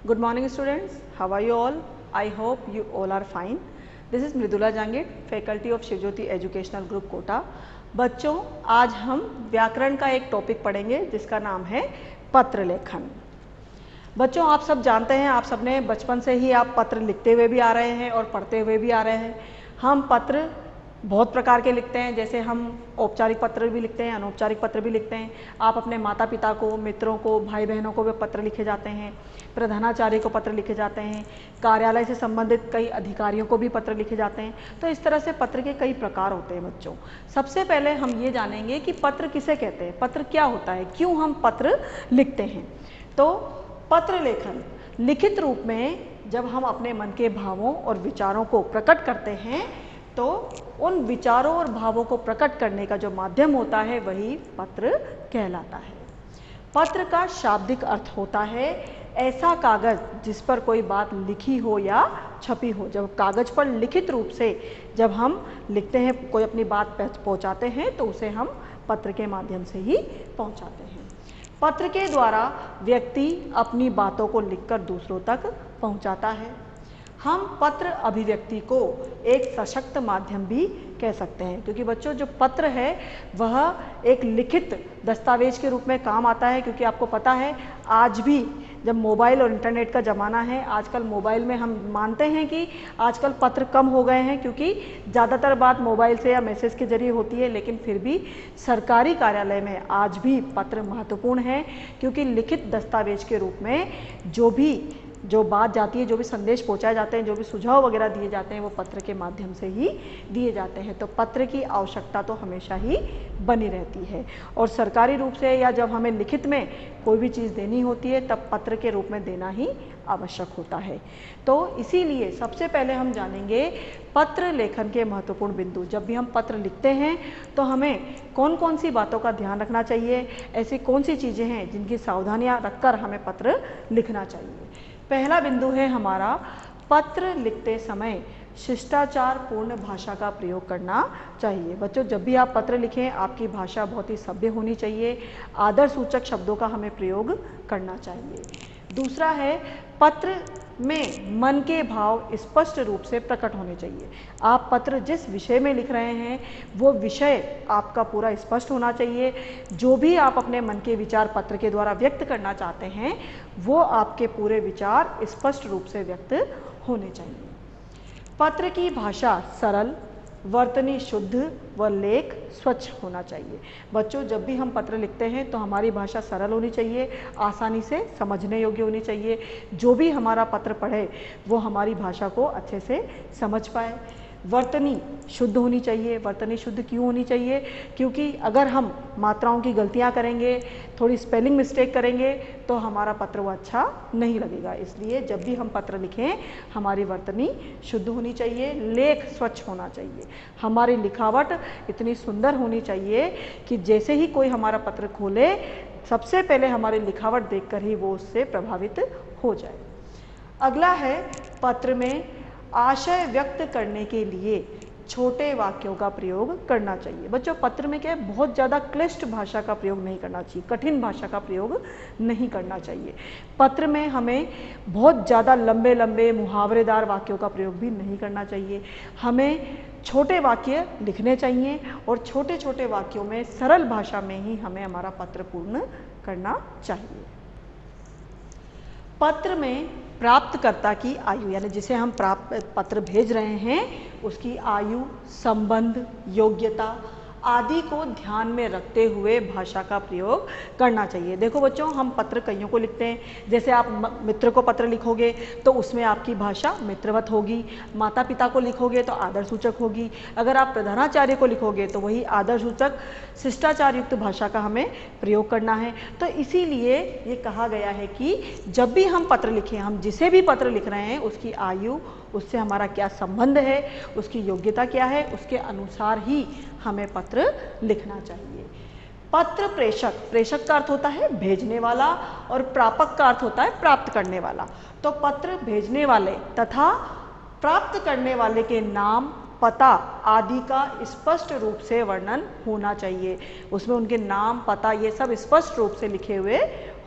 Good morning students, how are you all? I hope you all are fine. This is Mridula Jangid, faculty of Shivjyoti educational group Kota. बच्चों, आज हम व्याकरण का एक topic पढ़ेंगे जिसका नाम है पत्र लेखन। बच्चों, आप सब जानते हैं, आप सबने बचपन से ही आप पत्र लिखते हुए भी आ रहे हैं और पढ़ते हुए भी आ रहे हैं। हम पत्र बहुत प्रकार के लिखते हैं, जैसे हम औपचारिक पत्र भी लिखते हैं, अनौपचारिक पत्र भी लिखते हैं। आप अपने माता पिता को, मित्रों को, भाई बहनों को भी पत्र लिखे जाते हैं, प्रधानाचार्य को पत्र लिखे जाते हैं, कार्यालय से संबंधित कई अधिकारियों को भी पत्र लिखे जाते हैं। तो इस तरह से पत्र के कई प्रकार होते हैं बच्चों। सबसे पहले हम ये जानेंगे कि पत्र किसे कहते हैं, पत्र क्या होता है, क्यों हम पत्र लिखते हैं। तो पत्र लेखन लिखित रूप में जब हम अपने मन के भावों और विचारों को प्रकट करते हैं तो उन विचारों और भावों को प्रकट करने का जो माध्यम होता है वही पत्र कहलाता है। पत्र का शाब्दिक अर्थ होता है ऐसा कागज जिस पर कोई बात लिखी हो या छपी हो। जब कागज पर लिखित रूप से जब हम लिखते हैं, कोई अपनी बात पहुंचाते हैं तो उसे हम पत्र के माध्यम से ही पहुंचाते हैं। पत्र के द्वारा व्यक्ति अपनी बातों को लिखकर दूसरों तक पहुंचाता है। हम पत्र अभिव्यक्ति को एक सशक्त माध्यम भी कह सकते हैं, क्योंकि बच्चों जो पत्र है वह एक लिखित दस्तावेज के रूप में काम आता है। क्योंकि आपको पता है आज भी जब मोबाइल और इंटरनेट का ज़माना है, आजकल मोबाइल में हम मानते हैं कि आजकल पत्र कम हो गए हैं क्योंकि ज़्यादातर बात मोबाइल से या मैसेज के जरिए होती है, लेकिन फिर भी सरकारी कार्यालय में आज भी पत्र महत्वपूर्ण है। क्योंकि लिखित दस्तावेज के रूप में जो बात जाती है, जो भी संदेश पहुंचाए जाते हैं, जो भी सुझाव वगैरह दिए जाते हैं वो पत्र के माध्यम से ही दिए जाते हैं। तो पत्र की आवश्यकता तो हमेशा ही बनी रहती है। और सरकारी रूप से या जब हमें लिखित में कोई भी चीज़ देनी होती है तब पत्र के रूप में देना ही आवश्यक होता है। तो इसीलिए सबसे पहले हम जानेंगे पत्र लेखन के महत्वपूर्ण बिंदु। जब भी हम पत्र लिखते हैं तो हमें कौन कौन सी बातों का ध्यान रखना चाहिए, ऐसी कौन सी चीज़ें हैं जिनकी सावधानियाँ रखकर हमें पत्र लिखना चाहिए। पहला बिंदु है हमारा, पत्र लिखते समय शिष्टाचार पूर्ण भाषा का प्रयोग करना चाहिए। बच्चों, जब भी आप पत्र लिखें आपकी भाषा बहुत ही सभ्य होनी चाहिए, आदर सूचक शब्दों का हमें प्रयोग करना चाहिए। दूसरा है, पत्र में मन के भाव स्पष्ट रूप से प्रकट होने चाहिए। आप पत्र जिस विषय में लिख रहे हैं वो विषय आपका पूरा स्पष्ट होना चाहिए। जो भी आप अपने मन के विचार पत्र के द्वारा व्यक्त करना चाहते हैं वो आपके पूरे विचार स्पष्ट रूप से व्यक्त होने चाहिए। पत्र की भाषा सरल, वर्तनी शुद्ध व लेख स्वच्छ होना चाहिए। बच्चों, जब भी हम पत्र लिखते हैं तो हमारी भाषा सरल होनी चाहिए, आसानी से समझने योग्य होनी चाहिए। जो भी हमारा पत्र पढ़े वो हमारी भाषा को अच्छे से समझ पाए। वर्तनी शुद्ध होनी चाहिए। वर्तनी शुद्ध क्यों होनी चाहिए? क्योंकि अगर हम मात्राओं की गलतियां करेंगे, थोड़ी स्पेलिंग मिस्टेक करेंगे तो हमारा पत्र वो अच्छा नहीं लगेगा। इसलिए जब भी हम पत्र लिखें हमारी वर्तनी शुद्ध होनी चाहिए। लेख स्वच्छ होना चाहिए। हमारी लिखावट इतनी सुंदर होनी चाहिए कि जैसे ही कोई हमारा पत्र खोले सबसे पहले हमारी लिखावट देखकर ही वो उससे प्रभावित हो जाए। अगला है, पत्र में आशय व्यक्त करने के लिए छोटे वाक्यों का प्रयोग करना चाहिए। बच्चों, पत्र में क्या है, बहुत ज़्यादा क्लिष्ट भाषा का प्रयोग नहीं करना चाहिए, कठिन भाषा का प्रयोग नहीं करना चाहिए। पत्र में हमें बहुत ज़्यादा लंबे लंबे मुहावरेदार वाक्यों का प्रयोग भी नहीं करना चाहिए। हमें छोटे वाक्य लिखने चाहिए और छोटे छोटे वाक्यों में सरल भाषा में ही हमें हमारा पत्र पूर्ण करना चाहिए। पत्र में प्राप्तकर्ता की आयु, यानी जिसे हम पत्र भेज रहे हैं उसकी आयु, संबंध, योग्यता आदि को ध्यान में रखते हुए भाषा का प्रयोग करना चाहिए। देखो बच्चों, हम पत्र कईयों को लिखते हैं। जैसे आप मित्र को पत्र लिखोगे तो उसमें आपकी भाषा मित्रवत होगी। माता पिता को लिखोगे तो आदर सूचक होगी। अगर आप प्रधानाचार्य को लिखोगे तो वही आदर सूचक शिष्टाचार युक्त भाषा का हमें प्रयोग करना है। तो इसीलिए ये कहा गया है कि जब भी हम पत्र लिखें, हम जिसे भी पत्र लिख रहे हैं उसकी आयु, उससे हमारा क्या संबंध है, उसकी योग्यता क्या है, उसके अनुसार ही हमें पत्र लिखना चाहिए। पत्र प्रेषक, प्रेषक का अर्थ होता है भेजने वाला और प्रापक का अर्थ होता है प्राप्त करने वाला। तो पत्र भेजने वाले तथा प्राप्त करने वाले के नाम, पता आदि का स्पष्ट रूप से वर्णन होना चाहिए। उसमें उनके नाम, पता ये सब स्पष्ट रूप से लिखे हुए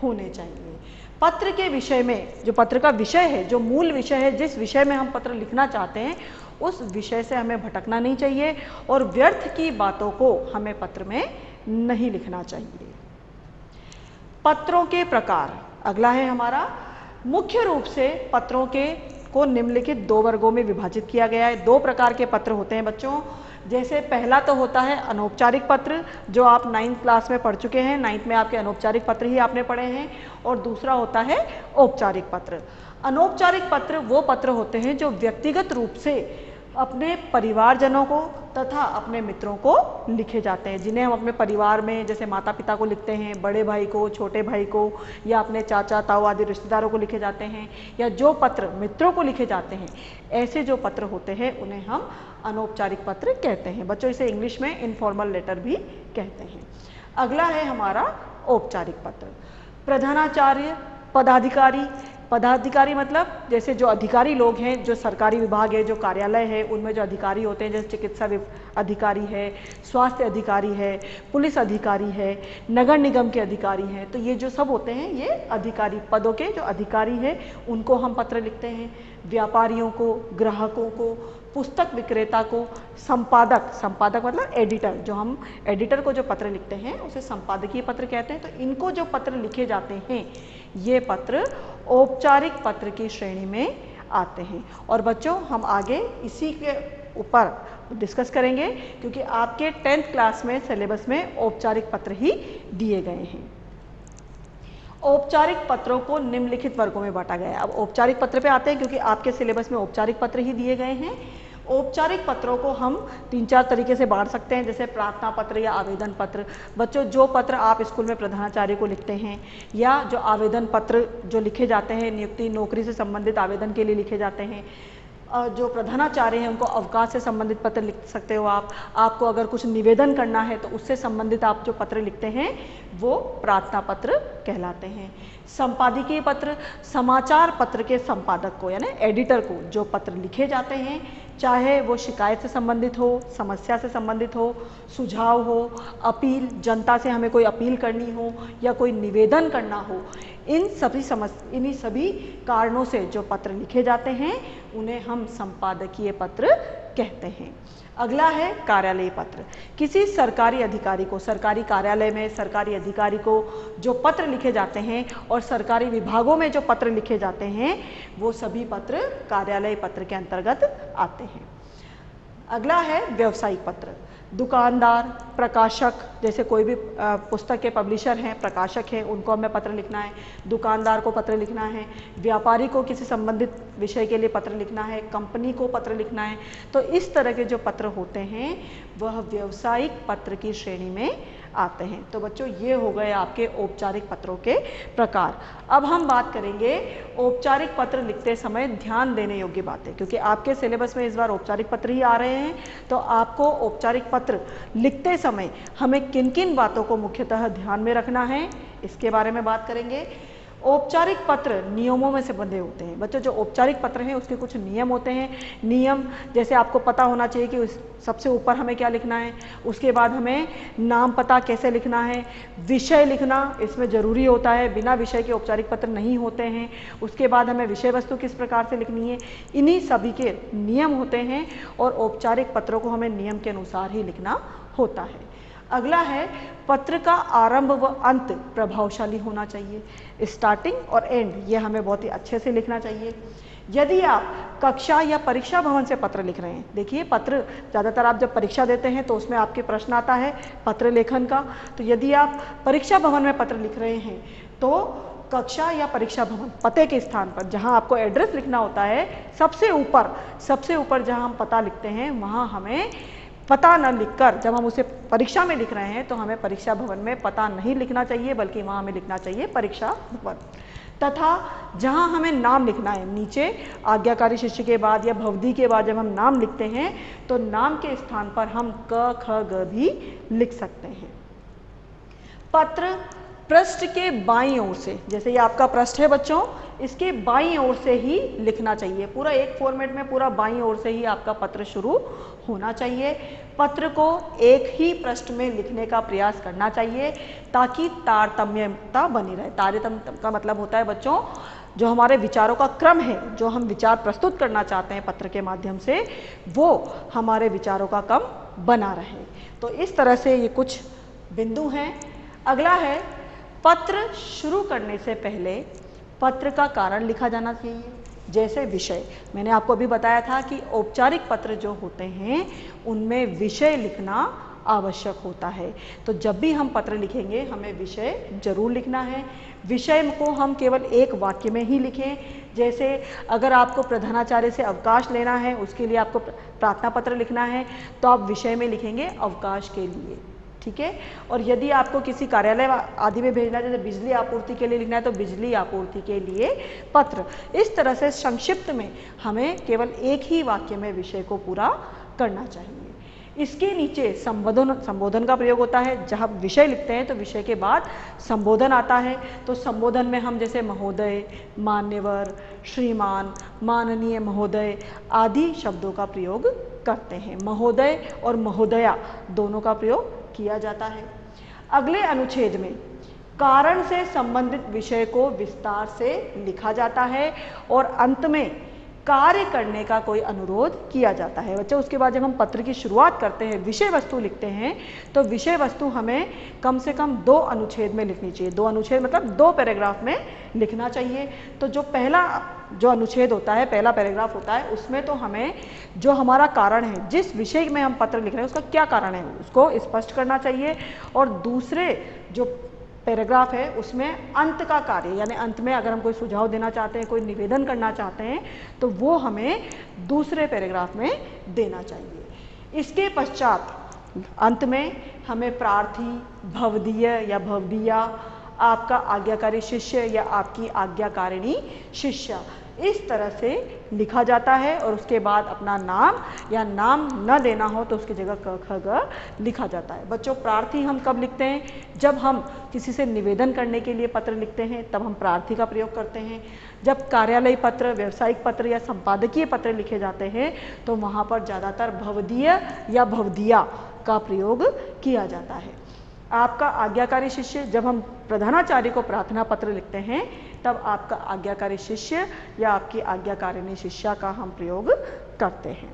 होने चाहिए। पत्र के विषय में, जो पत्र का विषय है, जो मूल विषय है, जिस विषय में हम पत्र लिखना चाहते हैं उस विषय से हमें भटकना नहीं चाहिए और व्यर्थ की बातों को हमें पत्र में नहीं लिखना चाहिए। पत्रों के प्रकार अगला है हमारा। मुख्य रूप से पत्रों के को निम्नलिखित 2 वर्गों में विभाजित किया गया है। 2 प्रकार के पत्र होते हैं बच्चों। जैसे पहला तो होता है अनौपचारिक पत्र, जो आप 9th क्लास में पढ़ चुके हैं। 9th में आपके अनौपचारिक पत्र ही आपने पढ़े हैं। और दूसरा होता है औपचारिक पत्र। अनौपचारिक पत्र वो पत्र होते हैं जो व्यक्तिगत रूप से अपने परिवारजनों को तथा अपने मित्रों को लिखे जाते हैं, जिन्हें हम अपने परिवार में जैसे माता पिता को लिखते हैं, बड़े भाई को, छोटे भाई को, या अपने चाचा ताऊ आदि रिश्तेदारों को लिखे जाते हैं, या जो पत्र मित्रों को लिखे जाते हैं, ऐसे जो पत्र होते हैं उन्हें हम अनौपचारिक पत्र कहते हैं। बच्चों इसे इंग्लिश में इनफॉर्मल लेटर भी कहते हैं। अगला है हमारा औपचारिक पत्र। प्रधानाचार्य, पदाधिकारी, पदाधिकारी मतलब जैसे जो अधिकारी लोग हैं, जो सरकारी विभाग है, जो कार्यालय है, उनमें जो अधिकारी होते हैं, जैसे चिकित्सा अधिकारी है, स्वास्थ्य अधिकारी है, पुलिस अधिकारी है, नगर निगम के अधिकारी हैं, तो ये जो सब होते हैं ये अधिकारी पदों के जो अधिकारी हैं उनको हम पत्र लिखते हैं। व्यापारियों को, ग्राहकों को, पुस्तक विक्रेता को, संपादक, संपादक मतलब एडिटर, जो हम एडिटर को जो पत्र लिखते हैं उसे संपादकीय पत्र कहते हैं। तो इनको जो पत्र लिखे जाते हैं ये पत्र औपचारिक पत्र की श्रेणी में आते हैं। और बच्चों हम आगे इसी के ऊपर डिस्कस करेंगे क्योंकि आपके 10th क्लास में सिलेबस में औपचारिक पत्र ही दिए गए हैं। औपचारिक पत्रों को निम्नलिखित वर्गों में बांटा गया है। अब औपचारिक पत्र पे आते हैं क्योंकि आपके सिलेबस में औपचारिक पत्र ही दिए गए हैं। औपचारिक पत्रों को हम 3-4 तरीके से बांट सकते हैं, जैसे प्रार्थना पत्र या आवेदन पत्र। बच्चों जो पत्र आप स्कूल में प्रधानाचार्य को लिखते हैं या जो आवेदन पत्र जो लिखे जाते हैं, नियुक्ति नौकरी से संबंधित आवेदन के लिए लिखे जाते हैं, जो प्रधानाचार्य हैं उनको अवकाश से संबंधित पत्र लिख सकते हो आप। आपको अगर कुछ निवेदन करना है तो उससे संबंधित आप जो पत्र लिखते हैं वो प्रार्थना पत्र कहलाते हैं। संपादकीय पत्र, समाचार पत्र के संपादक को यानी एडिटर को जो पत्र लिखे जाते हैं, चाहे वो शिकायत से संबंधित हो, समस्या से संबंधित हो, सुझाव हो, अपील, जनता से हमें कोई अपील करनी हो या कोई निवेदन करना हो, इन्हीं सभी कारणों से जो पत्र लिखे जाते हैं उन्हें हम संपादकीय पत्र कहते हैं। अगला है कार्यालयीय पत्र। किसी सरकारी अधिकारी को, सरकारी कार्यालय में सरकारी अधिकारी को जो पत्र लिखे जाते हैं और सरकारी विभागों में जो पत्र लिखे जाते हैं वो सभी पत्र कार्यालयीय पत्र के अंतर्गत आते हैं। अगला है व्यावसायिक पत्र। दुकानदार, प्रकाशक, जैसे कोई भी पुस्तक के पब्लिशर हैं, प्रकाशक हैं, उनको हमें पत्र लिखना है। दुकानदार को पत्र लिखना है, व्यापारी को किसी संबंधित विषय के लिए पत्र लिखना है, कंपनी को पत्र लिखना है। तो इस तरह के जो पत्र होते हैं वह व्यावसायिक पत्र की श्रेणी में आते हैं। तो बच्चों ये हो गए आपके औपचारिक पत्रों के प्रकार। अब हम बात करेंगे औपचारिक पत्र लिखते समय ध्यान देने योग्य बातें, क्योंकि आपके सिलेबस में इस बार औपचारिक पत्र ही आ रहे हैं। तो आपको औपचारिक पत्र लिखते समय हमें किन किन बातों को मुख्यतः ध्यान में रखना है इसके बारे में बात करेंगे। औपचारिक पत्र नियमों में से बंधे होते हैं। बच्चों जो औपचारिक पत्र हैं उसके कुछ नियम होते हैं। नियम जैसे आपको पता होना चाहिए कि सबसे ऊपर हमें क्या लिखना है, उसके बाद हमें नाम पता कैसे लिखना है, विषय लिखना इसमें ज़रूरी होता है, बिना विषय के औपचारिक पत्र नहीं होते हैं। उसके बाद हमें विषय वस्तु किस प्रकार से लिखनी है, इन्हीं सभी के नियम होते हैं और औपचारिक पत्रों को हमें नियम के अनुसार ही लिखना होता है। अगला है पत्र का आरंभ व अंत प्रभावशाली होना चाहिए। स्टार्टिंग और एंड ये हमें बहुत ही अच्छे से लिखना चाहिए। यदि आप कक्षा या परीक्षा भवन से पत्र लिख रहे हैं, देखिए पत्र ज़्यादातर आप जब परीक्षा देते हैं तो उसमें आपके प्रश्न आता है पत्र लेखन का। तो यदि आप परीक्षा भवन में पत्र लिख रहे हैं तो कक्षा या परीक्षा भवन पते के स्थान पर जहां आपको एड्रेस लिखना होता है सबसे ऊपर जहां हम पता लिखते हैं वहां हमें पता न लिखकर, जब हम उसे परीक्षा में लिख रहे हैं तो हमें परीक्षा भवन में पता नहीं लिखना चाहिए बल्कि वहाँ हमें लिखना चाहिए परीक्षा भवन। तथा जहाँ हमें नाम लिखना है, नीचे आज्ञाकारी शिष्य के बाद या भवदी के बाद जब हम नाम लिखते हैं तो नाम के स्थान पर हम क ख ग भी लिख सकते हैं। पत्र पृष्ठ के बाईं ओर से, जैसे ये आपका पृष्ठ है बच्चों, इसके बाईं ओर से ही लिखना चाहिए। पूरा एक फॉर्मेट में पूरा बाईं ओर से ही आपका पत्र शुरू होना चाहिए। पत्र को एक ही पृष्ठ में लिखने का प्रयास करना चाहिए ताकि तारतम्यता बनी रहे। तारतम्य का मतलब होता है बच्चों, जो हमारे विचारों का क्रम है, जो हम विचार प्रस्तुत करना चाहते हैं पत्र के माध्यम से, वो हमारे विचारों का क्रम बना रहे। तो इस तरह से ये कुछ बिंदु हैं। अगला है, पत्र शुरू करने से पहले पत्र का कारण लिखा जाना चाहिए। जैसे विषय, मैंने आपको अभी बताया था कि औपचारिक पत्र जो होते हैं उनमें विषय लिखना आवश्यक होता है। तो जब भी हम पत्र लिखेंगे हमें विषय जरूर लिखना है। विषय को हम केवल एक वाक्य में ही लिखें। जैसे अगर आपको प्रधानाचार्य से अवकाश लेना है, उसके लिए आपको प्रार्थना पत्र लिखना है, तो आप विषय में लिखेंगे अवकाश के लिए, ठीक है। और यदि आपको किसी कार्यालय आदि में भेजना है, जैसे बिजली आपूर्ति के लिए लिखना है, तो बिजली आपूर्ति के लिए पत्र। इस तरह से संक्षिप्त में हमें केवल एक ही वाक्य में विषय को पूरा करना चाहिए। इसके नीचे संबोधन का प्रयोग होता है। जब विषय लिखते हैं तो विषय के बाद संबोधन आता है। तो संबोधन में हम जैसे महोदय, मान्यवर, श्रीमान, माननीय महोदय आदि शब्दों का प्रयोग करते हैं। महोदय और महोदया दोनों का प्रयोग किया जाता है। अगले अनुच्छेद में कारण से संबंधित विषय को विस्तार से लिखा जाता है और अंत में कार्य करने का कोई अनुरोध किया जाता है। बच्चों, उसके बाद जब हम पत्र की शुरुआत करते हैं, विषय वस्तु लिखते हैं, तो विषय वस्तु हमें कम से कम 2 अनुच्छेद में लिखनी चाहिए। 2 अनुच्छेद मतलब 2 पैराग्राफ में लिखना चाहिए। तो जो पहला जो अनुच्छेद होता है, पहला पैराग्राफ होता है, उसमें तो हमें जो हमारा कारण है, जिस विषय में हम पत्र लिख रहे हैं उसका क्या कारण है उसको स्पष्ट करना चाहिए। और दूसरे जो पैराग्राफ है उसमें अंत का कार्य, यानी अंत में अगर हम कोई सुझाव देना चाहते हैं, कोई निवेदन करना चाहते हैं, तो वो हमें दूसरे पैराग्राफ में देना चाहिए। इसके पश्चात अंत में हमें प्रार्थी, भवदीय या भवदीया, आपका आज्ञाकारी शिष्य या आपकी आज्ञाकारिणी शिष्या, इस तरह से लिखा जाता है। और उसके बाद अपना नाम या नाम न देना हो तो उसकी जगह क ख ग लिखा जाता है। बच्चों, प्रार्थी हम कब लिखते हैं? जब हम किसी से निवेदन करने के लिए पत्र लिखते हैं तब हम प्रार्थी का प्रयोग करते हैं। जब कार्यालय पत्र, व्यावसायिक पत्र या संपादकीय पत्र लिखे जाते हैं तो वहाँ पर ज़्यादातर भवदीय या भवदीया का प्रयोग किया जाता है। आपका आज्ञाकारी शिष्य, जब हम प्रधानाचार्य को प्रार्थना पत्र लिखते हैं तब आपका आज्ञाकारी शिष्य या आपकी आज्ञाकारिणी शिष्या का हम प्रयोग करते हैं।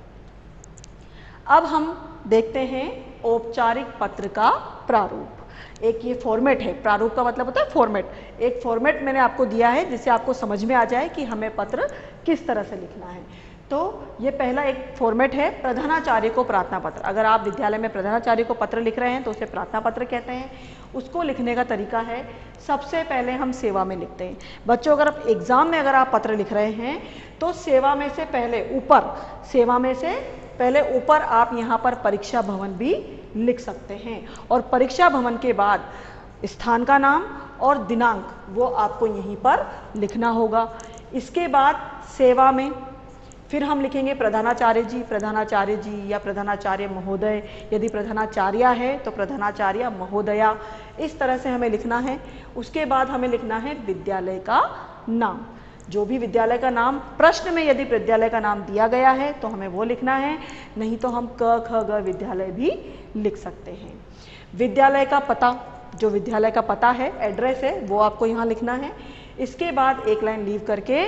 अब हम देखते हैं औपचारिक पत्र का प्रारूप। एक ये फॉर्मेट है, प्रारूप का मतलब होता है फॉर्मेट। एक फॉर्मेट मैंने आपको दिया है जिससे आपको समझ में आ जाए कि हमें पत्र किस तरह से लिखना है। तो ये पहला एक फॉर्मेट है, प्रधानाचार्य को प्रार्थना पत्र। अगर आप विद्यालय में प्रधानाचार्य को पत्र लिख रहे हैं तो उसे प्रार्थना पत्र कहते हैं। उसको लिखने का तरीका है, सबसे पहले हम सेवा में लिखते हैं। बच्चों, अगर आप एग्जाम में अगर आप पत्र लिख रहे हैं तो सेवा में से पहले ऊपर, सेवा में से पहले ऊपर आप यहाँ पर परीक्षा भवन भी लिख सकते हैं। और परीक्षा भवन के बाद स्थान का नाम और दिनांक वो आपको यहीं पर लिखना होगा। इसके बाद सेवा में फिर हम लिखेंगे प्रधानाचार्य जी या प्रधानाचार्य महोदय। यदि प्रधानाचार्य है तो प्रधानाचार्य महोदया, इस तरह से हमें लिखना है। उसके बाद हमें लिखना है विद्यालय का नाम। जो भी विद्यालय का नाम प्रश्न में यदि विद्यालय का नाम दिया गया है तो हमें वो लिखना है, नहीं तो हम क ख ग विद्यालय भी लिख सकते हैं। विद्यालय का पता, जो विद्यालय का पता है, एड्रेस है, वो आपको यहाँ लिखना है। इसके बाद एक लाइन लीव करके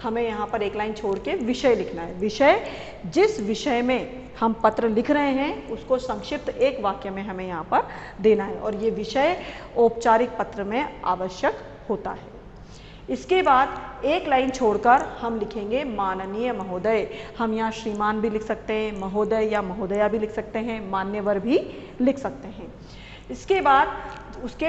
हमें यहाँ पर एक लाइन छोड़ के विषय लिखना है। विषय, जिस विषय में हम पत्र लिख रहे हैं उसको संक्षिप्त एक वाक्य में हमें यहाँ पर देना है और ये विषय औपचारिक पत्र में आवश्यक होता है। इसके बाद एक लाइन छोड़कर हम लिखेंगे माननीय महोदय। हम यहाँ श्रीमान भी लिख सकते हैं, महोदय या महोदया भी लिख सकते हैं, मान्यवर भी लिख सकते हैं। इसके बाद उसके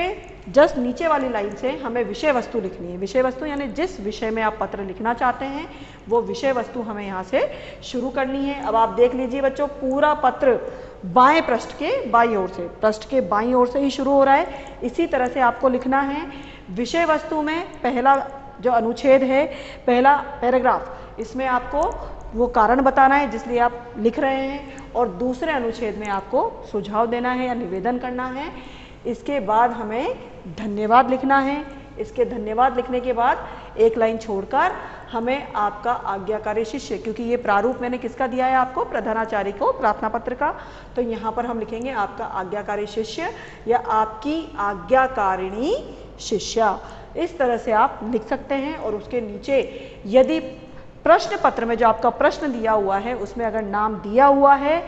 जस्ट नीचे वाली लाइन से हमें विषय वस्तु लिखनी है। विषय वस्तु यानी जिस विषय में आप पत्र लिखना चाहते हैं वो विषय वस्तु हमें यहाँ से शुरू करनी है। अब आप देख लीजिए बच्चों, पूरा पत्र बाएं पृष्ठ के बाईं ओर से, पृष्ठ के बाईं ओर से ही शुरू हो रहा है। इसी तरह से आपको लिखना है। विषय वस्तु में पहला जो अनुच्छेद है, पहला पैराग्राफ, इसमें आपको वो कारण बताना है जिसलिए आप लिख रहे हैं और दूसरे अनुच्छेद में आपको सुझाव देना है या निवेदन करना है। इसके बाद हमें धन्यवाद लिखना है। इसके धन्यवाद लिखने के बाद एक लाइन छोड़कर हमें आपका आज्ञाकारी शिष्य, क्योंकि ये प्रारूप मैंने किसका दिया है आपको, प्रधानाचार्य को, प्रार्थना पत्र का, तो यहाँ पर हम लिखेंगे आपका आज्ञाकारी शिष्य या आपकी आज्ञाकारिणी शिष्या। इस तरह से आप लिख सकते हैं। और उसके नीचे यदि प्रश्न पत्र में जो आपका प्रश्न दिया हुआ है उसमें अगर नाम दिया हुआ है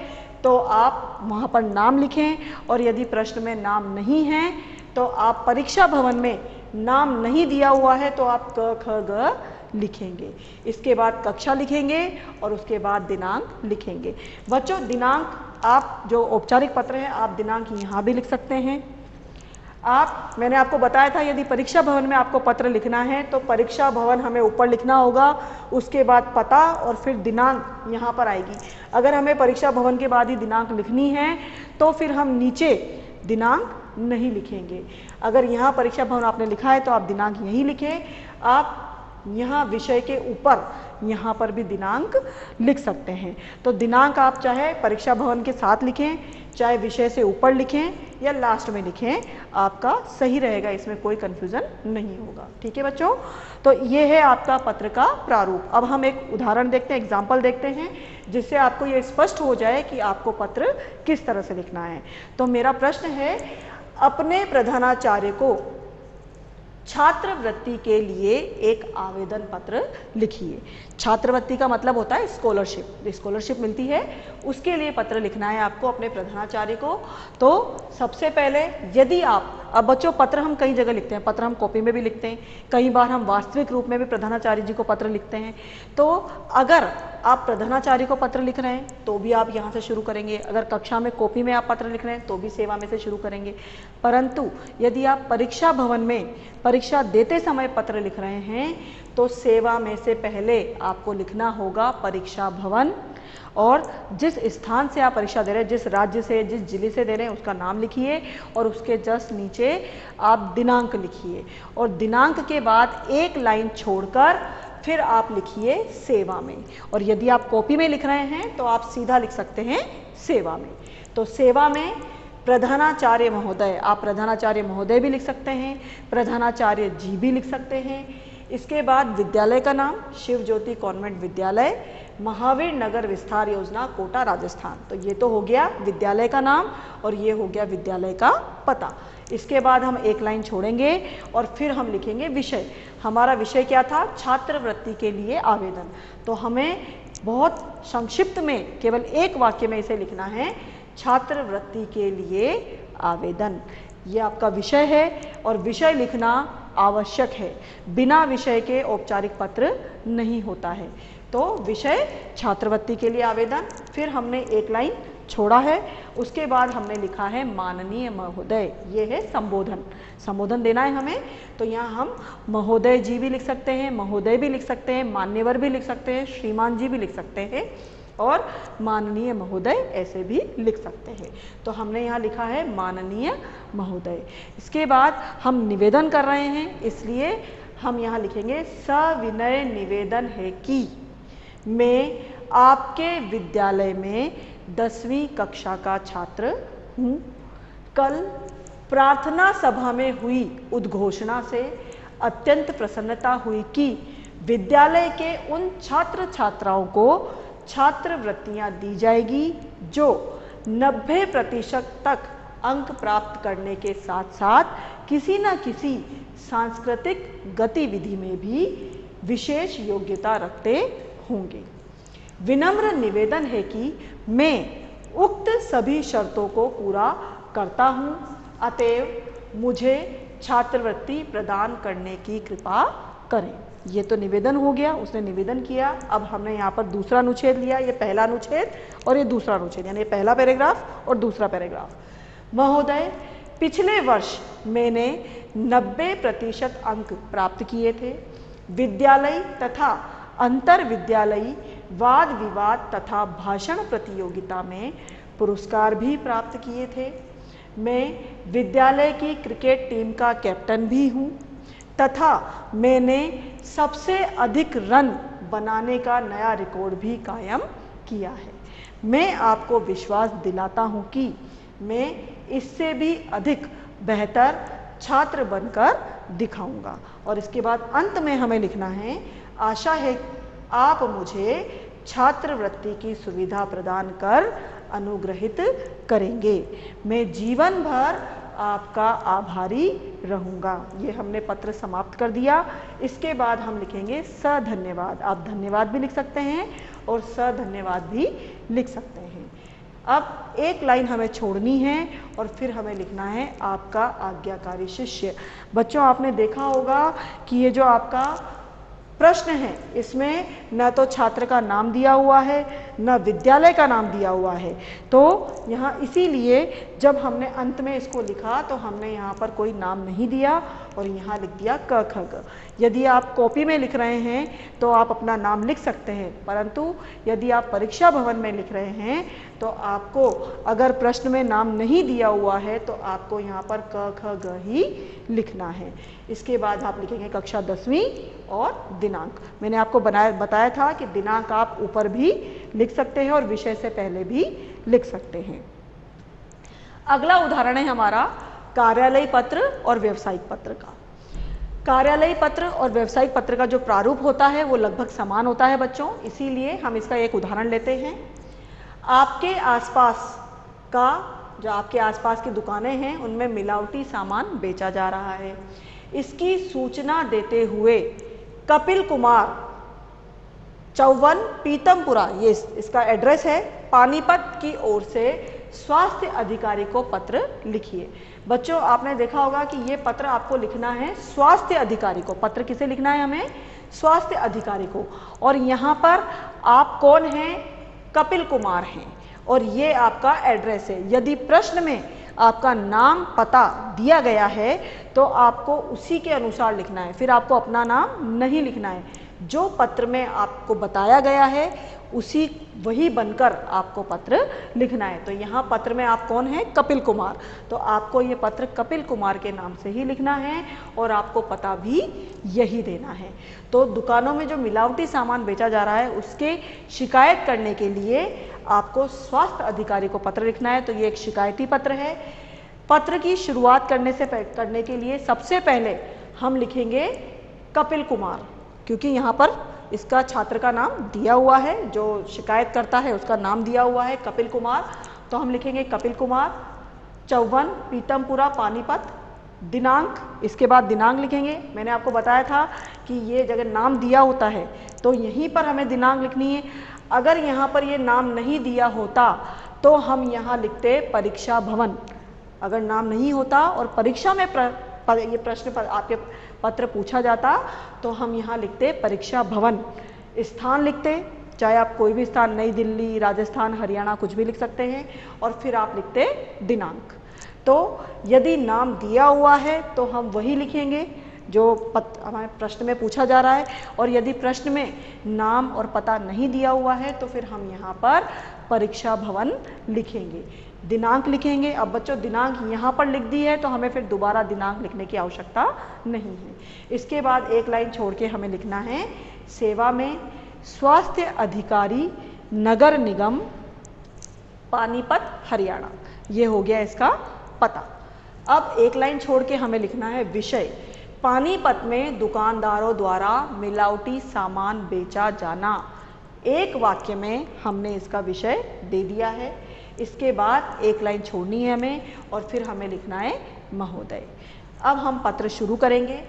तो आप वहाँ पर नाम लिखें, और यदि प्रश्न में नाम नहीं है तो आप परीक्षा भवन में नाम नहीं दिया हुआ है तो आप क ख ग लिखेंगे। इसके बाद कक्षा लिखेंगे और उसके बाद दिनांक लिखेंगे। बच्चों दिनांक आप जो औपचारिक पत्र है आप दिनांक यहाँ भी लिख सकते हैं। मैंने आपको बताया था यदि परीक्षा भवन में आपको पत्र लिखना है तो परीक्षा भवन हमें ऊपर लिखना होगा, उसके बाद पता और फिर दिनांक यहाँ पर आएगी। अगर हमें परीक्षा भवन के बाद ही दिनांक लिखनी है तो फिर हम नीचे दिनांक नहीं लिखेंगे। अगर यहाँ परीक्षा भवन आपने लिखा है तो आप दिनांक यहीं लिखें। आप यहाँ विषय के ऊपर यहाँ पर भी दिनांक लिख सकते हैं। तो दिनांक आप चाहे परीक्षा भवन के साथ लिखें, चाहे विषय से ऊपर लिखें या लास्ट में लिखें, आपका सही रहेगा, इसमें कोई कन्फ्यूज़न नहीं होगा। ठीक है बच्चों, तो ये है आपका पत्र का प्रारूप। अब हम एक उदाहरण देखते हैं, एग्जाम्पल देखते हैं, जिससे आपको ये स्पष्ट हो जाए कि आपको पत्र किस तरह से लिखना है। तो मेरा प्रश्न है, अपने प्रधानाचार्य को छात्रवृत्ति के लिए एक आवेदन पत्र लिखिए। छात्रवृत्ति का मतलब होता है स्कॉलरशिप, स्कॉलरशिप मिलती है उसके लिए पत्र लिखना है आपको अपने प्रधानाचार्य को। तो सबसे पहले यदि आप, अब बच्चों पत्र हम कई जगह लिखते हैं, पत्र हम कॉपी में भी लिखते हैं, कई बार हम वास्तविक रूप में भी प्रधानाचार्य जी को पत्र लिखते हैं। तो अगर आप प्रधानाचार्य को पत्र लिख रहे हैं तो भी आप यहाँ से शुरू करेंगे, अगर कक्षा में कॉपी में आप पत्र लिख रहे हैं तो भी सेवा में से शुरू करेंगे। परंतु यदि आप परीक्षा भवन में परीक्षा देते समय पत्र लिख रहे हैं तो सेवा में से पहले आपको लिखना होगा परीक्षा भवन, और जिस स्थान से आप परीक्षा दे रहे हैं, जिस राज्य से, जिस जिले से दे रहे हैं उसका नाम लिखिए, और उसके जस्ट नीचे आप दिनांक लिखिए, और दिनांक के बाद एक लाइन छोड़कर फिर आप लिखिए सेवा में। और यदि आप कॉपी में लिख रहे हैं तो आप सीधा लिख सकते हैं सेवा में। तो सेवा में प्रधानाचार्य महोदय, आप प्रधानाचार्य महोदय भी लिख सकते हैं, प्रधानाचार्य जी भी लिख सकते हैं। इसके बाद विद्यालय का नाम शिव ज्योति कॉन्वेंट विद्यालय, महावीर नगर विस्तार योजना, कोटा, राजस्थान। तो ये तो हो गया विद्यालय का नाम और ये हो गया विद्यालय का पता। इसके बाद हम एक लाइन छोड़ेंगे और फिर हम लिखेंगे विषय। हमारा विषय क्या था? छात्रवृत्ति के लिए आवेदन। तो हमें बहुत संक्षिप्त में केवल एक वाक्य में इसे लिखना है, छात्रवृत्ति के लिए आवेदन। ये आपका विषय है और विषय लिखना आवश्यक है, बिना विषय के औपचारिक पत्र नहीं होता है। तो विषय छात्रवृत्ति के लिए आवेदन, फिर हमने एक लाइन छोड़ा है, उसके बाद हमने लिखा है माननीय महोदय। ये है संबोधन, संबोधन देना है हमें। तो यहाँ हम महोदय जी भी लिख सकते हैं, महोदय भी लिख सकते हैं, मान्यवर भी लिख सकते हैं, श्रीमान जी भी लिख सकते हैं और माननीय महोदय ऐसे भी लिख सकते हैं। तो हमने यहाँ लिखा है माननीय महोदय। इसके बाद हम निवेदन कर रहे हैं, इसलिए हम यहाँ लिखेंगे सविनय निवेदन है कि मैं आपके विद्यालय में 10वीं कक्षा का छात्र हूँ। कल प्रार्थना सभा में हुई उद्घोषणा से अत्यंत प्रसन्नता हुई कि विद्यालय के उन छात्र छात्राओं को छात्रवृत्तियां दी जाएगी जो 90% तक अंक प्राप्त करने के साथ साथ किसी न किसी सांस्कृतिक गतिविधि में भी विशेष योग्यता रखते होंगे। विनम्र निवेदन है कि मैं उक्त सभी शर्तों को पूरा करता हूँ, अतएव मुझे छात्रवृत्ति प्रदान करने की कृपा करें। ये तो निवेदन हो गया, उसने निवेदन किया। अब हमने यहाँ पर दूसरा अनुच्छेद लिया, ये पहला अनुच्छेद और ये दूसरा अनुच्छेद, यानी पहला पैराग्राफ और दूसरा पैराग्राफ। महोदय, पिछले वर्ष मैंने 90% अंक प्राप्त किए थे। विद्यालय तथा अंतर विद्यालयी वाद विवाद तथा भाषण प्रतियोगिता में पुरस्कार भी प्राप्त किए थे। मैं विद्यालय की क्रिकेट टीम का कैप्टन भी हूँ तथा मैंने सबसे अधिक रन बनाने का नया रिकॉर्ड भी कायम किया है। मैं आपको विश्वास दिलाता हूँ कि मैं इससे भी अधिक बेहतर छात्र बनकर दिखाऊंगा। और इसके बाद अंत में हमें लिखना है, आशा है आप मुझे छात्रवृत्ति की सुविधा प्रदान कर अनुग्रहित करेंगे। मैं जीवन भर आपका आभारी रहूँगा। ये हमने पत्र समाप्त कर दिया। इसके बाद हम लिखेंगे सधन्यवाद। आप धन्यवाद भी लिख सकते हैं और सधन्यवाद भी लिख सकते हैं। अब एक लाइन हमें छोड़नी है और फिर हमें लिखना है आपका आज्ञाकारी शिष्य। बच्चों, आपने देखा होगा कि ये जो आपका प्रश्न है इसमें न तो छात्र का नाम दिया हुआ है न विद्यालय का नाम दिया हुआ है। तो यहाँ इसीलिए जब हमने अंत में इसको लिखा तो हमने यहाँ पर कोई नाम नहीं दिया और यहाँ लिख दिया क ख ग। यदि आप कॉपी में लिख रहे हैं तो आप अपना नाम लिख सकते हैं, परंतु यदि आप परीक्षा भवन में लिख रहे हैं तो आपको अगर प्रश्न में नाम नहीं दिया हुआ है तो आपको यहाँ पर क ख ग ही लिखना है। इसके बाद आप लिखेंगे कक्षा 10वीं और दिनांक। मैंने आपको बताया था कि दिनांक आप ऊपर भी लिख सकते हैं और विषय से पहले भी लिख सकते हैं। अगला उदाहरण है हमारा कार्यालय पत्र और व्यावसायिक पत्र का। कार्यालय पत्र और व्यावसायिक पत्र का जो प्रारूप होता है वो लगभग समान होता है बच्चों, इसीलिए हम इसका एक उदाहरण लेते हैं। आपके आसपास का जो आपके आसपास की दुकानें हैं उनमें मिलावटी सामान बेचा जा रहा है। इसकी सूचना देते हुए कपिल कुमार 54 पीतमपुरा, ये इसका एड्रेस है, पानीपत की ओर से स्वास्थ्य अधिकारी को पत्र लिखिए। बच्चों, आपने देखा होगा कि ये पत्र आपको लिखना है स्वास्थ्य अधिकारी को। पत्र किसे लिखना है हमें? स्वास्थ्य अधिकारी को। और यहाँ पर आप कौन हैं? कपिल कुमार हैं और ये आपका एड्रेस है। यदि प्रश्न में आपका नाम पता दिया गया है तो आपको उसी के अनुसार लिखना है, फिर आपको अपना नाम नहीं लिखना है। जो पत्र में आपको बताया गया है उसी वही बनकर आपको पत्र लिखना है। तो यहाँ पत्र में आप कौन हैं? कपिल कुमार। तो आपको ये पत्र कपिल कुमार के नाम से ही लिखना है और आपको पता भी यही देना है। तो दुकानों में जो मिलावटी सामान बेचा जा रहा है उसके शिकायत करने के लिए आपको स्वास्थ्य अधिकारी को पत्र लिखना है। तो ये एक शिकायती पत्र है। पत्र की शुरुआत करने के लिए सबसे पहले हम लिखेंगे कपिल कुमार, क्योंकि यहाँ पर इसका छात्र का नाम दिया हुआ है, जो शिकायत करता है उसका नाम दिया हुआ है कपिल कुमार। तो हम लिखेंगे कपिल कुमार 54 पीतमपुरा पानीपत, दिनांक, इसके बाद दिनांक लिखेंगे। मैंने आपको बताया था कि ये जगह नाम दिया होता है तो यहीं पर हमें दिनांक लिखनी है। अगर यहाँ पर ये नाम नहीं दिया होता तो हम यहाँ लिखते परीक्षा भवन। अगर नाम नहीं होता और परीक्षा में ये प्रश्न आपके पत्र पूछा जाता तो हम यहाँ लिखते परीक्षा भवन। स्थान लिखते, चाहे आप कोई भी स्थान, नई दिल्ली, राजस्थान, हरियाणा, कुछ भी लिख सकते हैं, और फिर आप लिखते दिनांक। तो यदि नाम दिया हुआ है तो हम वही लिखेंगे जो हमारे प्रश्न में पूछा जा रहा है, और यदि प्रश्न में नाम और पता नहीं दिया हुआ है तो फिर हम यहाँ पर परीक्षा भवन लिखेंगे, दिनांक लिखेंगे। अब बच्चों, दिनांक यहाँ पर लिख दी है तो हमें फिर दोबारा दिनांक लिखने की आवश्यकता नहीं है। इसके बाद एक लाइन छोड़ के हमें लिखना है सेवा में स्वास्थ्य अधिकारी नगर निगम पानीपत हरियाणा। ये हो गया इसका पता। अब एक लाइन छोड़ के हमें लिखना है विषय, पानीपत में दुकानदारों द्वारा मिलावटी सामान बेचा जाना। एक वाक्य में हमने इसका विषय दे दिया है। इसके बाद एक लाइन छोड़नी है हमें और फिर हमें लिखना है महोदय। अब हम पत्र शुरू करेंगे।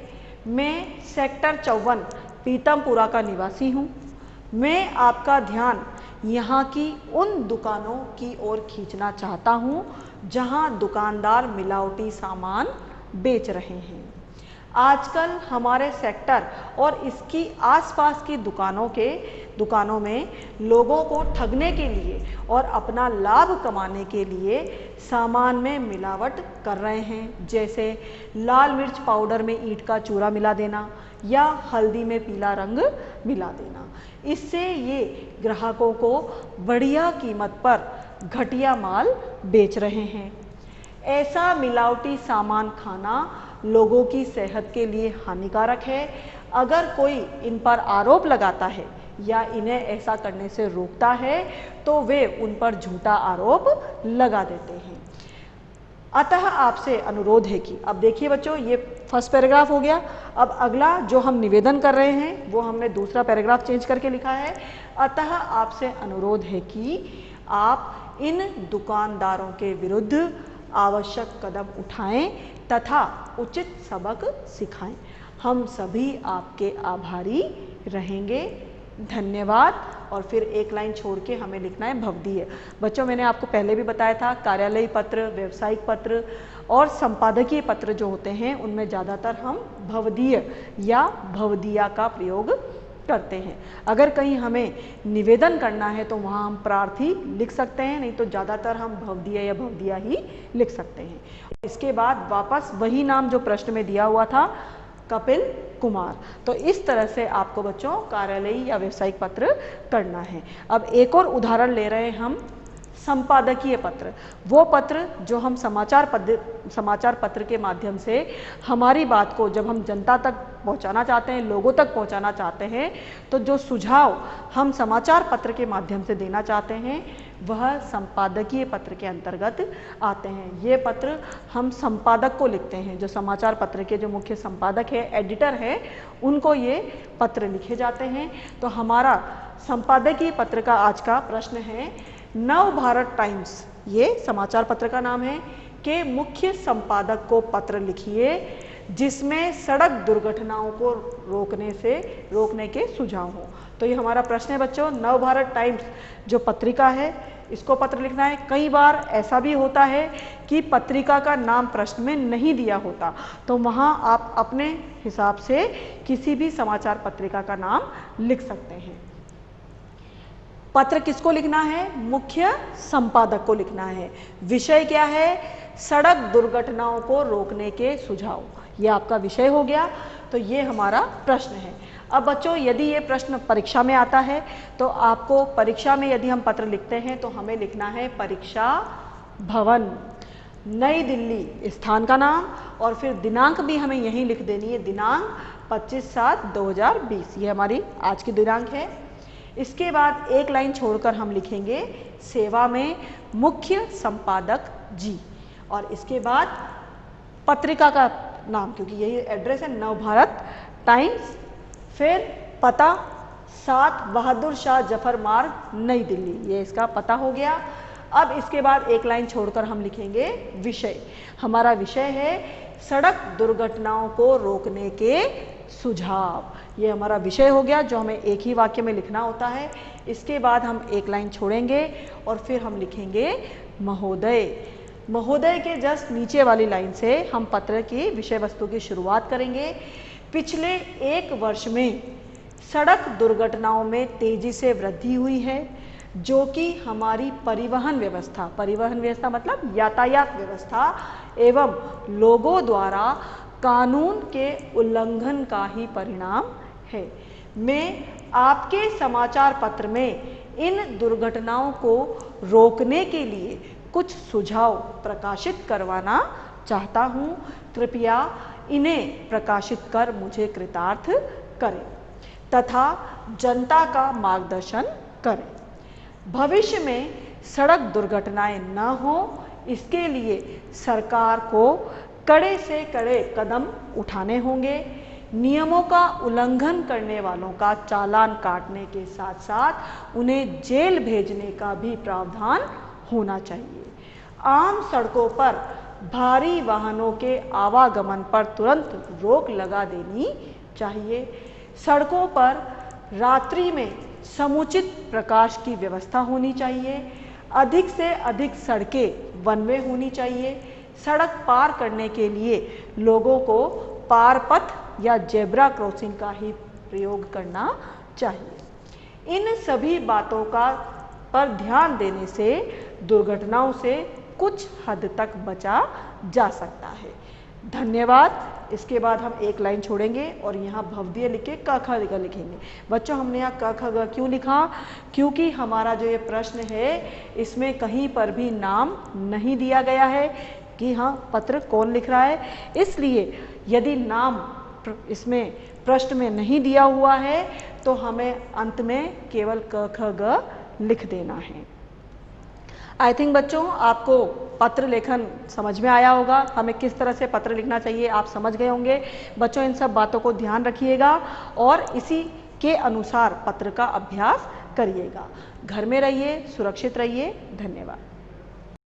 मैं सेक्टर 54 पीतमपुरा का निवासी हूँ। मैं आपका ध्यान यहाँ की उन दुकानों की ओर खींचना चाहता हूँ जहाँ दुकानदार मिलावटी सामान बेच रहे हैं। आजकल हमारे सेक्टर और इसकी आसपास की दुकानों में लोगों को ठगने के लिए और अपना लाभ कमाने के लिए सामान में मिलावट कर रहे हैं, जैसे लाल मिर्च पाउडर में ईंट का चूरा मिला देना या हल्दी में पीला रंग मिला देना। इससे ये ग्राहकों को बढ़िया कीमत पर घटिया माल बेच रहे हैं। ऐसा मिलावटी सामान खाना लोगों की सेहत के लिए हानिकारक है। अगर कोई इन पर आरोप लगाता है या इन्हें ऐसा करने से रोकता है तो वे उन पर झूठा आरोप लगा देते हैं। अतः आपसे अनुरोध है कि, अब देखिए बच्चों ये फर्स्ट पैराग्राफ हो गया। अब अगला जो हम निवेदन कर रहे हैं वो हमने दूसरा पैराग्राफ चेंज करके लिखा है। अतः आपसे अनुरोध है कि आप इन दुकानदारों के विरुद्ध आवश्यक कदम उठाएं तथा उचित सबक सिखाएं। हम सभी आपके आभारी रहेंगे, धन्यवाद। और फिर एक लाइन छोड़ के हमें लिखना है भवदीय। बच्चों मैंने आपको पहले भी बताया था, कार्यालयी पत्र, व्यावसायिक पत्र और संपादकीय पत्र जो होते हैं उनमें ज़्यादातर हम भवदीय या भवदीया का प्रयोग करते हैं। अगर कहीं हमें निवेदन करना है तो वहाँ हम प्रार्थी लिख सकते हैं, नहीं तो ज़्यादातर हम भवदीय या भवदीया ही लिख सकते हैं। इसके बाद वापस वही नाम जो प्रश्न में दिया हुआ था, कपिल कुमार। तो इस तरह से आपको बच्चों कार्यालयी या व्यावसायिक पत्र करना है। अब एक और उदाहरण ले रहे हैं हम, संपादकीय पत्र। वो पत्र जो हम समाचार पत्र के माध्यम से हमारी बात को जब हम जनता तक पहुंचाना चाहते हैं, लोगों तक पहुंचाना चाहते हैं, तो जो सुझाव हम समाचार पत्र के माध्यम से देना चाहते हैं वह संपादकीय पत्र के अंतर्गत आते हैं। ये पत्र हम संपादक को लिखते हैं, जो समाचार पत्र के जो मुख्य संपादक है, एडिटर है, उनको ये पत्र लिखे जाते हैं। तो हमारा संपादकीय पत्र का आज का प्रश्न है, नव भारत टाइम्स, ये समाचार पत्र का नाम है, के मुख्य संपादक को पत्र लिखिए जिसमें सड़क दुर्घटनाओं को रोकने के सुझाव हो। तो ये हमारा प्रश्न है बच्चों। नव भारत टाइम्स जो पत्रिका है इसको पत्र लिखना है। कई बार ऐसा भी होता है कि पत्रिका का नाम प्रश्न में नहीं दिया होता, तो वहाँ आप अपने हिसाब से किसी भी समाचार पत्रिका का नाम लिख सकते हैं। पत्र किसको लिखना है? मुख्य संपादक को लिखना है। विषय क्या है? सड़क दुर्घटनाओं को रोकने के सुझाव। ये आपका विषय हो गया। तो ये हमारा प्रश्न है। अब बच्चों यदि ये प्रश्न परीक्षा में आता है तो आपको परीक्षा में यदि हम पत्र लिखते हैं तो हमें लिखना है परीक्षा भवन, नई दिल्ली स्थान का नाम, और फिर दिनांक भी हमें यहीं लिख देनी है, दिनांक 25/7/2020। ये हमारी आज की दिनांक है। इसके बाद एक लाइन छोड़कर हम लिखेंगे सेवा में मुख्य संपादक जी, और इसके बाद पत्रिका का नाम, क्योंकि यही एड्रेस है नव भारत टाइम्स, फिर पता 7 बहादुर शाह जफर मार्ग, नई दिल्ली, ये इसका पता हो गया। अब इसके बाद एक लाइन छोड़कर हम लिखेंगे विषय। हमारा विषय है सड़क दुर्घटनाओं को रोकने के सुझाव। ये हमारा विषय हो गया जो हमें एक ही वाक्य में लिखना होता है। इसके बाद हम एक लाइन छोड़ेंगे और फिर हम लिखेंगे महोदय। महोदय के जस्ट नीचे वाली लाइन से हम पत्र की विषय वस्तु की शुरुआत करेंगे। पिछले 1 वर्ष में सड़क दुर्घटनाओं में तेजी से वृद्धि हुई है, जो कि हमारी परिवहन व्यवस्था मतलब यातायात व्यवस्था एवं लोगों द्वारा कानून के उल्लंघन का ही परिणाम है। मैं आपके समाचार पत्र में इन दुर्घटनाओं को रोकने के लिए कुछ सुझाव प्रकाशित करवाना चाहता हूँ। कृपया इन्हें प्रकाशित कर मुझे कृतार्थ करें तथा जनता का मार्गदर्शन करें। भविष्य में सड़क दुर्घटनाएं न हो, इसके लिए सरकार को कड़े से कड़े कदम उठाने होंगे। नियमों का उल्लंघन करने वालों का चालान काटने के साथ साथ उन्हें जेल भेजने का भी प्रावधान होना चाहिए। आम सड़कों पर भारी वाहनों के आवागमन पर तुरंत रोक लगा देनी चाहिए। सड़कों पर रात्रि में समुचित प्रकाश की व्यवस्था होनी चाहिए। अधिक से अधिक सड़कें वन वे होनी चाहिए। सड़क पार करने के लिए लोगों को पार पथ या जेब्रा क्रॉसिंग का ही प्रयोग करना चाहिए। इन सभी बातों का पर ध्यान देने से दुर्घटनाओं से कुछ हद तक बचा जा सकता है। धन्यवाद। इसके बाद हम एक लाइन छोड़ेंगे और यहाँ भवदीय लिख के क ख ग लिखेंगे। बच्चों हमने यहाँ क ख ग क्यों लिखा? क्योंकि हमारा जो ये प्रश्न है इसमें कहीं पर भी नाम नहीं दिया गया है कि हाँ पत्र कौन लिख रहा है। इसलिए यदि नाम इसमें प्रश्न में नहीं दिया हुआ है तो हमें अंत में केवल क ख ग लिख देना है। आई थिंक बच्चों आपको पत्र लेखन समझ में आया होगा, हमें किस तरह से पत्र लिखना चाहिए आप समझ गए होंगे। बच्चों इन सब बातों को ध्यान रखिएगा और इसी के अनुसार पत्र का अभ्यास करिएगा। घर में रहिए, सुरक्षित रहिए। धन्यवाद।